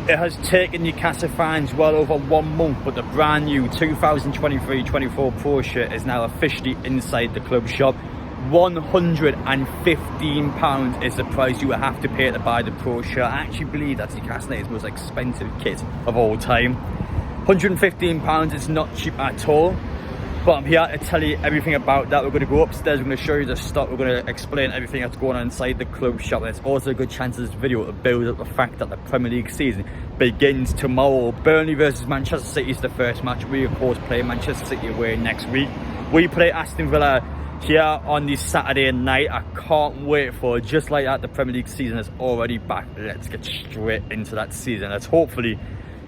It has taken Newcastle fans well over 1 month, but the brand new 2023-24 Pro shirt is now officially inside the club shop. £115 is the price you will have to pay to buy the Pro shirt. I actually believe that's Newcastle United's most expensive kit of all time. £115 is not cheap at all. But I'm here to tell you everything about that. We're going to go upstairs, we're going to show you the stock, we're going to explain everything that's going on inside the club shop. There's also a good chance in this video to build up the fact that the Premier League season begins tomorrow. Burnley versus Manchester City is the first match. We of course play Manchester City away next week. We play Aston Villa here on this Saturday night. I can't wait for it. Just like that, the Premier League season is already back. Let's get straight into that season. Let's hopefully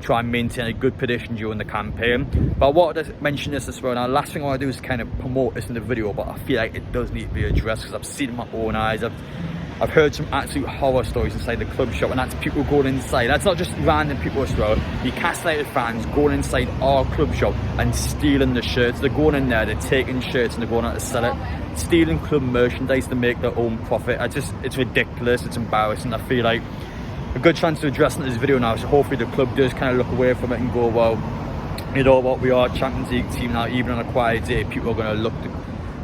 try and maintain a good position during the campaign. But I wanted to mention this as well. Now, last thing I want to do is kind of promote this in the video, but I feel like it does need to be addressed because I've seen it with my own eyes. I've heard some absolute horror stories inside the club shop, and that's people going inside. That's not just random people as well. Newcastle United fans going inside our club shop and stealing the shirts. They're going in there, they're taking shirts and they're going out to sell it, stealing club merchandise to make their own profit. It's ridiculous, it's embarrassing. I feel like a good chance to address in this video now, so hopefully the club does kind of look away from it and go, well, you know what, we are a Champions League team now. Even on a quiet day, people are going to look to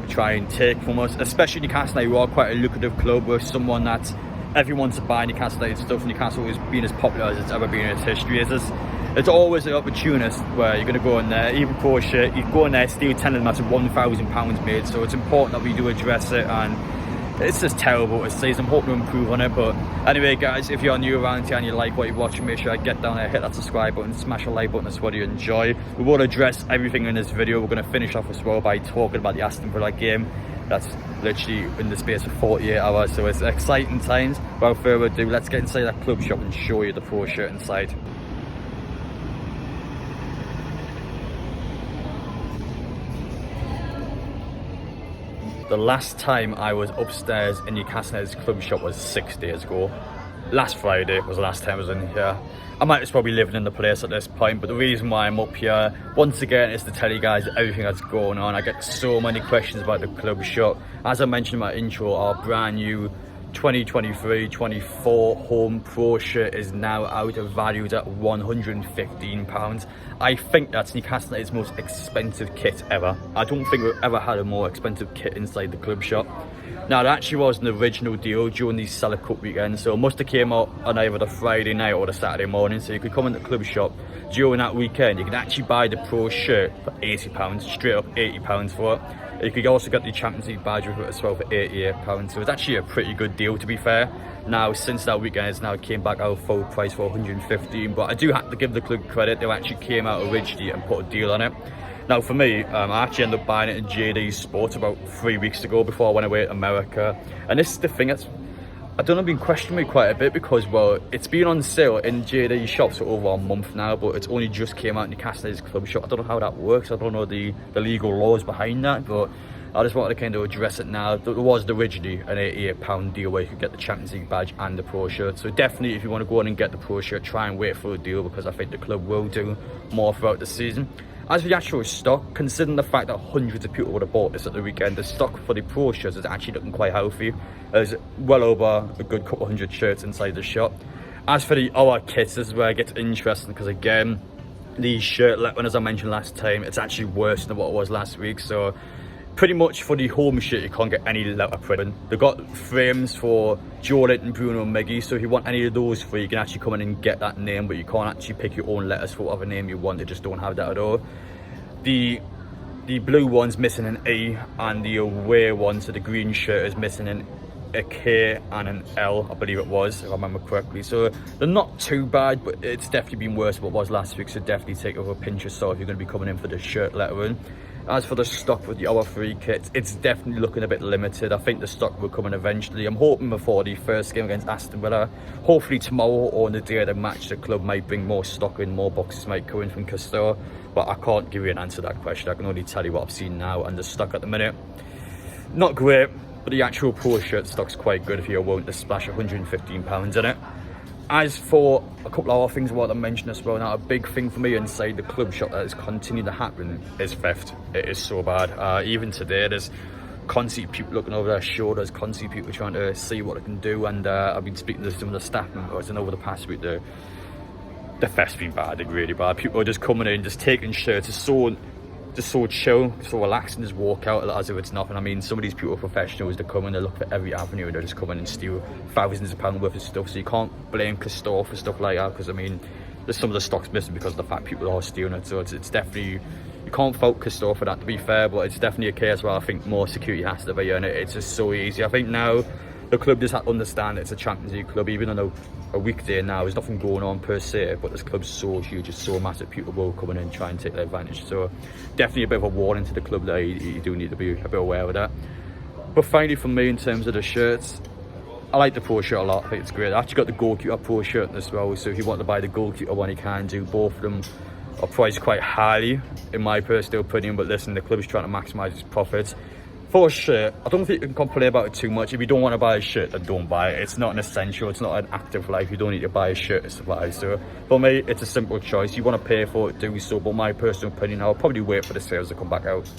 try and take from us, especially Newcastle United. We are quite a lucrative club. We're someone that everyone wants to buy Newcastle United stuff. Newcastle has been as popular as it's ever been in its history. It's always an opportunist where you're going to go in there, even Pro shirt, you go in there, steal 10 of them, that's £1,000 made. So it's important that we do address it, and it's just terrible to see. I'm hoping to improve on it. But anyway, guys, if you're new around here and you like what you're watching, make sure you get down there, hit that subscribe button, smash a like button as well you enjoy. We will address everything in this video. We're going to finish off as well by talking about the Aston Villa game. That's literally in the space of 48 hours, so it's exciting times. Without further ado, let's get inside that club shop and show you the Pro shirt inside. The last time I was upstairs in Newcastle United's club shop was 6 days ago. Last Friday was the last time I was in here. I might as well be living in the place at this point, but the reason why I'm up here, once again, is to tell you guys everything that's going on. I get so many questions about the club shop. As I mentioned in my intro, our brand new 2023-24 home Pro shirt is now out of valued at £115. I think that's Newcastle United's most expensive kit ever. I don't think we've ever had a more expensive kit inside the club shop. Now, that actually was an original deal during these Seller Cup weekends, so it must have came out on either the Friday night or the Saturday morning. So you could come in the club shop during that weekend, you could actually buy the Pro shirt for £80, straight up £80 for it. You could also get the Champions League badge with it as well for £88, so it's actually a pretty good deal, to be fair. Now, since that weekend, it's now came back out full price for £115, but I do have to give the club credit. They actually came out originally and put a deal on it. Now, for me, I actually ended up buying it in JD Sports about 3 weeks ago before I went away to America. And this is the thing, that's, I don't know, been questioning me quite a bit because, well, it's been on sale in JD shops for over a month now, but it's only just came out in Newcastle United's club shop. I don't know how that works. I don't know the legal laws behind that, but I just wanted to kind of address it now. There was originally an £88 deal where you could get the Champions League badge and the Pro shirt. So definitely, if you want to go in and get the Pro shirt, try and wait for a deal, because I think the club will do more throughout the season. As for the actual stock, considering the fact that hundreds of people would have bought this at the weekend, the stock for the Pro shirts is actually looking quite healthy. There's well over a good couple hundred shirts inside the shop. As for the other kits, this is where it gets interesting, because again, the shirt lettering, as I mentioned last time, it's actually worse than what it was last week. So pretty much for the home shirt, you can't get any letter printing. They've got frames for Joe Linton, Bruno and Miggy, so if you want any of those free, you can actually come in and get that name, but you can't actually pick your own letters for whatever name you want. They just don't have that at all. The blue one's missing an E, and the away one, so the green shirt, is missing a K and an L, I believe it was, if I remember correctly. So they're not too bad, but it's definitely been worse than what it was last week, so definitely take it with a pinch of salt if you're going to be coming in for the shirt lettering. As for the stock with the other three kits, it's definitely looking a bit limited. I think the stock will come in eventually. I'm hoping before the first game against Aston Villa, hopefully tomorrow or on the day of the match, the club might bring more stock in, more boxes might come in from Castore. But I can't give you an answer to that question. I can only tell you what I've seen now, and the stock at the minute, not great, but the actual Pro shirt stock's quite good if you're willing to splash £115 in it. As for a couple of other things I want to mention as well, now a big thing for me inside the club shop that has continued to happen is theft. It is so bad. Even today, there's constantly people looking over their shoulders, constantly people trying to see what they can do, and I've been speaking to some of the staff members, and over the past week, the, the fest's been bad, like really bad. People are just coming in, just taking shirts, just so chill, so relaxed, and just walk out as if it's nothing. I mean, some of these people are professionals. They come in, they look for every avenue, and they just come in and steal thousands of pounds worth of stuff. So you can't blame Christophe for stuff like that, because I mean, there's some of the stock's missing because of the fact people are stealing it. So it's definitely, you can't fault Christophe for that, to be fair, but it's definitely a case where I think more security has to be in it. It's just so easy. I think now the club just has to understand it's a Champions League club, even on a weekday now, there's nothing going on per se, but this club's so huge, it's so massive, people will come in and try and take their advantage. So definitely a bit of a warning to the club that you do need to be a bit aware of that. But finally, for me, in terms of the shirts, I like the pro shirt a lot. I think it's great. I actually got the goalkeeper pro shirt as well, so if you want to buy the goalkeeper one, you can do. Both of them are priced quite highly, in my personal opinion, but listen, the club's trying to maximise its profits. For a shirt, I don't think you can complain about it too much. If you don't want to buy a shirt, then don't buy it. It's not an essential, it's not an active life. You don't need to buy a shirt to survive. So for me, it's a simple choice. You want to pay for it, do so, but my personal opinion, I'll probably wait for the sales to come back out.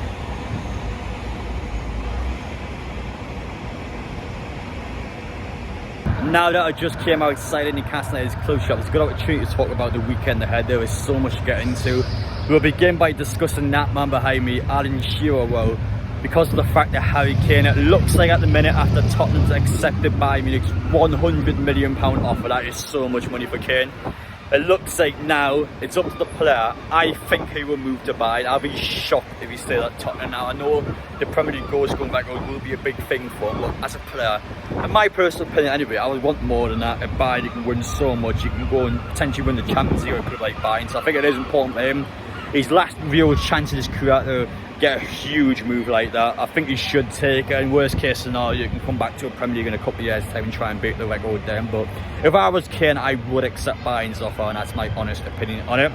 Now that I just came outside in Newcastle United's club shop, it's a good opportunity to talk about the weekend ahead. There is so much to get into. We'll begin by discussing that man behind me, Alan Shearer. Well, because of the fact that Harry Kane, it looks like at the minute, after Tottenham's accepted Bayern Munich's £100 million offer, that is so much money for Kane. It looks like now it's up to the player. I think he will move to Bayern. I'll be shocked if he stays at Tottenham. Now I know the Premier League goals going back will be a big thing for him, but as a player, in my personal opinion anyway, I would want more than that. At Bayern you can win so much, you can go and potentially win the Champions League at a club like Bayern, so I think it is important for him. His last real chance in his career to get a huge move like that, I think he should take it. In worst case scenario, you can come back to a Premier League in a couple of years time and try and beat the record then. But if I was Kane, I would accept Bayern's offer, and that's my honest opinion on it.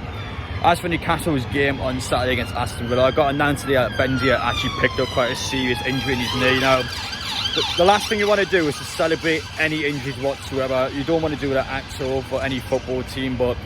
As for Newcastle's game on Saturday against Aston Villa, I got announced today that Benzia actually picked up quite a serious injury in his knee. Now, the last thing you want to do is to celebrate any injuries whatsoever. You don't want to do that at all for any football team, but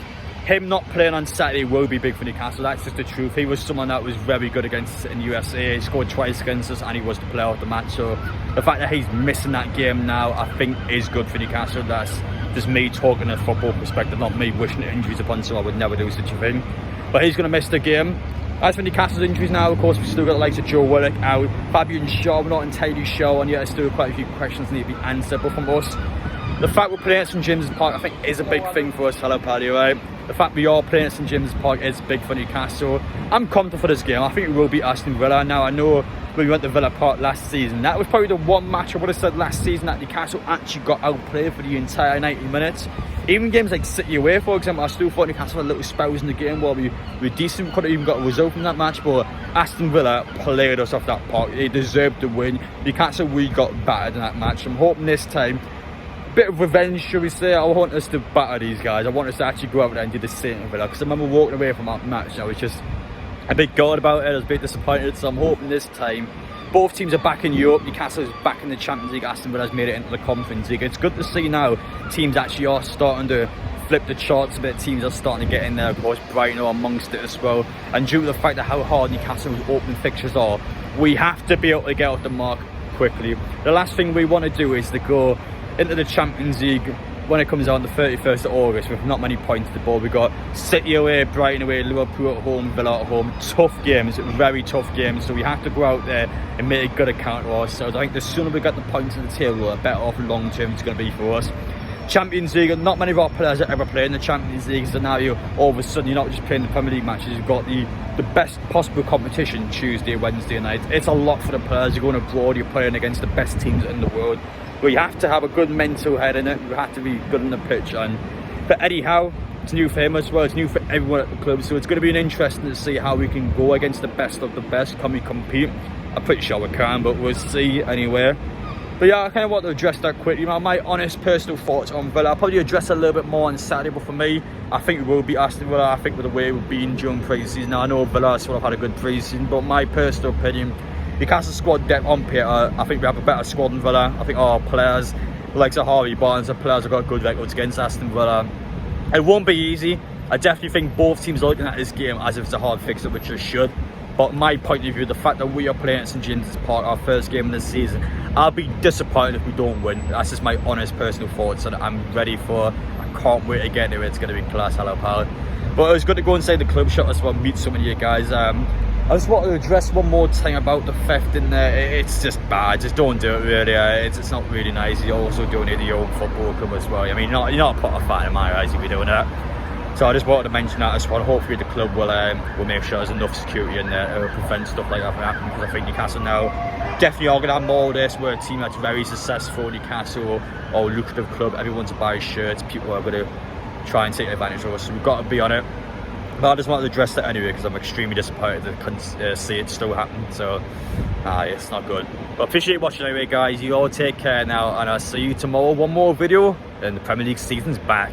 him not playing on Saturday will be big for Newcastle. That's just the truth. He was someone that was very good against us in USA. He scored twice against us and he was the player of the match. So the fact that he's missing that game now, I think is good for Newcastle. That's just me talking a football perspective, not me wishing injuries upon someone. I would never do such a thing. But he's going to miss the game. As for Newcastle's injuries now, of course, we've still got the likes of Joe Willock out. Fabian Shaw, we're not entirely sure, and yet there's still quite a few questions that need to be answered. But from us, the fact we're playing at St James's Park, I think, is a big thing for us, hello Paddy, right? The fact we are playing at St James's Park is big for Newcastle. I'm confident for this game. I think we will beat Aston Villa. Now, I know when we went to Villa Park last season, that was probably the one match I would have said last season that Newcastle actually got outplayed for the entire 90 minutes. Even games like City away, for example, I still thought Newcastle had little spells in the game where we were decent. We could have even got a result from that match, but Aston Villa played us off that park. They deserved to win. Newcastle, we got battered in that match. I'm hoping this time, bit of revenge, shall we say. I want us to batter these guys. I want us to actually go out there and do the same to Villa, because I remember walking away from that match, I was just a bit gutted about it. I was a bit disappointed, so I'm hoping this time both teams are back in Europe. Newcastle is back in the Champions League. Aston Villa has made it into the Conference League. It's good to see now teams actually are starting to flip the charts a bit. Teams are starting to get in there. Of course, Brighton are amongst it as well, and due to the fact that how hard Newcastle's opening fixtures are, we have to be able to get off the mark quickly. The last thing we want to do is to go into the Champions League when it comes out on the 31st of August with not many points to the ball. We've got City away, Brighton away, Liverpool at home, Villa at home. Tough games, very tough games, so we have to go out there and make a good account of ourselves. I think the sooner we get the points on the table, the better off long term it's going to be for us. Champions League, not many of our players have ever played in the Champions League, so now all of a sudden you're not just playing the Premier League matches, you've got the best possible competition Tuesday, Wednesday night. It's a lot for the players. You're going abroad, you're playing against the best teams in the world. We have to have a good mental head in it. We have to be good on the pitch. And for Eddie Howe, it's new for him as well. It's new for everyone at the club. So it's going to be interesting to see how we can go against the best of the best. Can we compete? I'm pretty sure we can, but we'll see anyway. But yeah, I kind of want to address that quickly. My honest personal thoughts on Villa. I'll probably address a little bit more on Saturday, but for me, I think we will beat Aston Villa. I think with the way we've been during pre-season. Now, I know Villa sort of had a good pre-season, but my personal opinion, Newcastle squad depth on paper, I think we have a better squad than Villa. I think our players, like Harvey Barnes, the players have got good records against Aston Villa. It won't be easy. I definitely think both teams are looking at this game as if it's a hard fixture, which it should. But my point of view, the fact that we are playing at St James's Park, our first game of the season, I'll be disappointed if we don't win. That's just my honest personal thoughts, and I'm ready for. I can't wait to get to it. It's going to be class, hello pal. But it was good to go inside the club shop as well, meet some of you guys. I just want to address one more thing about the theft in there. It's just bad. Just don't do it, really. It's not really nice. You also donate to your own football club as well. I mean, you're not a pot of fat in my eyes if you're doing that. So I just wanted to mention that as well. Hopefully the club will make sure there's enough security in there to prevent stuff like that from happening, because I think Newcastle now definitely are going to have more of this. We're a team that's very successful. Newcastle, or lucrative club. Everyone's buying shirts. People are going to try and take advantage of us. So we've got to be on it. But I just wanted to address that anyway, because I'm extremely disappointed to see it still happen. So, it's not good. But appreciate watching anyway, guys. You all take care now, and I'll see you tomorrow. One more video, and the Premier League season's back.